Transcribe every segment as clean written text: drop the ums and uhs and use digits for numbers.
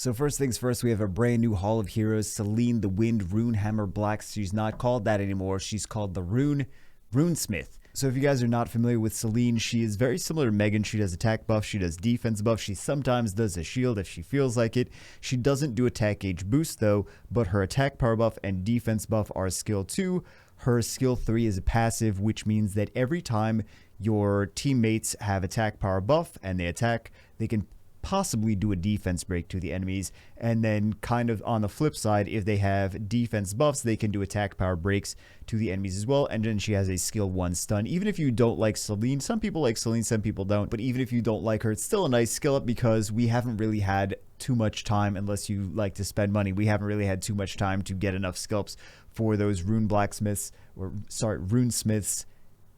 So first things first, we have a brand new Hall of Heroes, Selene the Wind Runehammer Black. She's not called that anymore. She's called the Runesmith. So if you guys are not familiar with Selene, she is very similar to Megan. She does attack buff, she does defense buff, she sometimes does a shield if she feels like it. She doesn't do attack gauge boost though, but her attack power buff and defense buff are skill 2. Her skill 3 is a passive, which means that every time your teammates have attack power buff and they attack, they can possibly do a defense break to the enemies, and then kind of on the flip side, if they have defense buffs, they can do attack power breaks to the enemies as well. And then she has a skill 1 stun. Even if you don't like Selene, some people like Selene, some people don't, but even if you don't like her, it's still a nice skill up because we haven't really had too much time, unless you like to spend money, we haven't really had too much time to get enough sculpts for those runesmiths,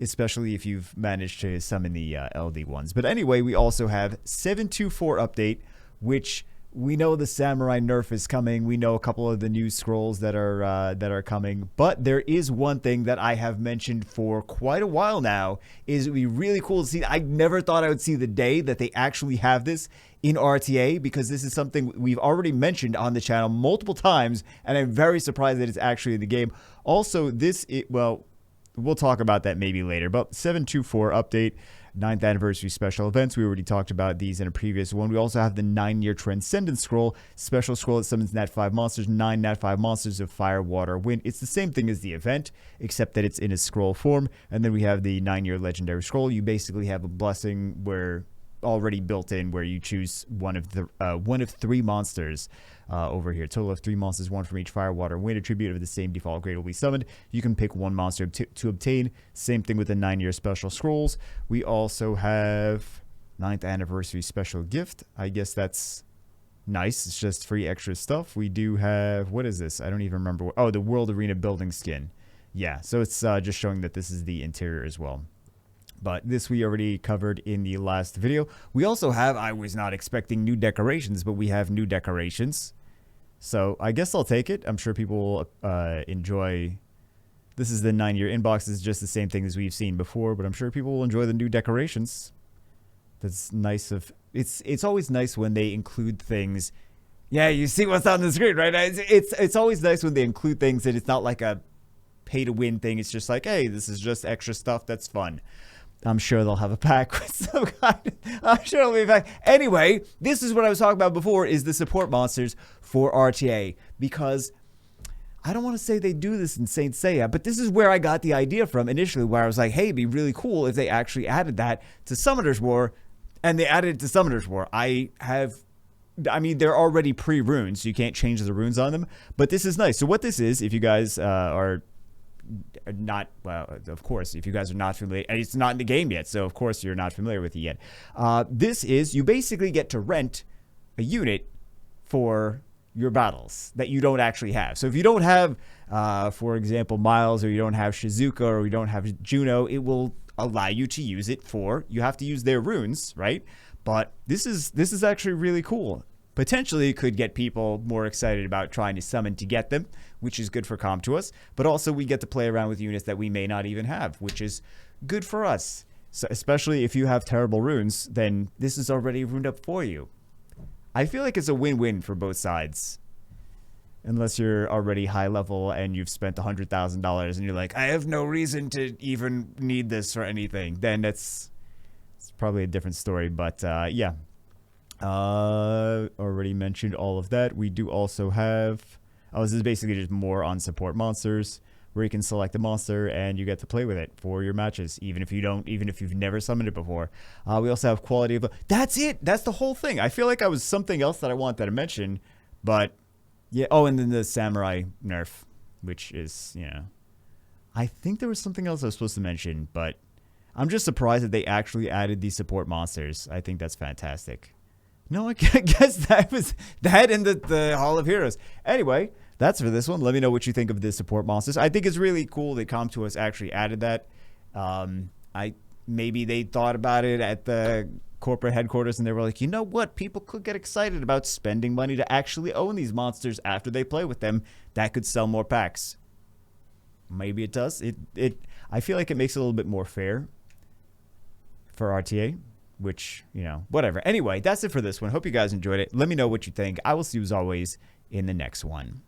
especially if you've managed to summon the LD ones. But anyway, we also have 724 update, which we know the samurai nerf is coming. We know a couple of the new scrolls that are coming. But there is one thing that I have mentioned for quite a while now. Is it would be really cool to see. I never thought I would see the day that they actually have this in RTA, because this is something we've already mentioned on the channel multiple times, and I'm very surprised that it's actually in the game. Also, well, we'll talk about that maybe later, but 724 update, 9th anniversary special events. We already talked about these in a previous one. We also have the 9-year Transcendence Scroll, special scroll that summons Nat 5 monsters, 9 Nat 5 monsters of fire, water, wind. It's the same thing as the event, except that it's in a scroll form. And then we have the 9-year Legendary Scroll. You basically have a blessing where already built in, where you choose one of 3 monsters over here. Total of 3 monsters, 1 from each fire, water, wind attribute of the same default grade will be summoned. You can pick 1 monster to obtain. Same thing with the 9-year special scrolls. We also have 9th anniversary special gift. I guess that's nice. It's just free extra stuff. We do have, what is this? I don't even remember. Oh, the World Arena building skin. Yeah, so it's just showing that this is the interior as well. But this we already covered in the last video. We also have, I was not expecting new decorations, but we have new decorations. So I guess I'll take it. I'm sure people will enjoy. This is the 9-year inbox. This is just the same thing as we've seen before, but I'm sure people will enjoy the new decorations. That's nice of, it's always nice when they include things. Yeah, you see what's on the screen, right? It's always nice when they include things that it's not like a pay to win thing. It's just like, hey, this is just extra stuff that's fun. I'm sure they'll have a pack with some kind of, I'm sure it'll be a pack. Anyway, this is what I was talking about before, is the support monsters for RTA. Because I don't want to say they do this in Saint Seiya, but this is where I got the idea from initially, where I was like, hey, it'd be really cool if they actually added that to Summoner's War, and they added it to Summoner's War. I mean, they're already pre-runes, so you can't change the runes on them, but this is nice. So what this is, if you guys are not, well, of course, if you guys are not familiar, and it's not in the game yet, so of course you're not familiar with it yet. This is, you basically get to rent a unit for your battles that you don't actually have. So if you don't have, for example, Miles, or you don't have Shizuka, or you don't have Juno, it will allow you to use it for, you have to use their runes, right? But this is actually really cool. Potentially could get people more excited about trying to summon to get them, which is good for Com2uS, but also we get to play around with units that we may not even have, which is good for us. So especially if you have terrible runes, then this is already runed up for you. I feel like it's a win-win for both sides. Unless you're already high level and you've spent $100,000 and you're like, I have no reason to even need this or anything, then it's probably a different story, but yeah. Already mentioned all of that. We do also have, this is basically just more on support monsters, where you can select a monster and you get to play with it for your matches, even if you've never summoned it before. We also have quality of, that's it, that's the whole thing. I feel like I was something else that I wanted to mention, but yeah. Oh, and then the samurai nerf, which is, you know, I think there was something else I was supposed to mention, but I'm just surprised that they actually added these support monsters. I think that's fantastic. No, I guess that was that in the Hall of Heroes. Anyway, that's for this one. Let me know what you think of the support monsters. I think it's really cool that Com2uS actually added that. Maybe they thought about it at the corporate headquarters and they were like, you know what? People could get excited about spending money to actually own these monsters after they play with them. That could sell more packs. Maybe it does. I feel like it makes it a little bit more fair for RTA. which, whatever. Anyway, that's it for this one. Hope you guys enjoyed it. Let me know what you think. I will see you as always in the next one.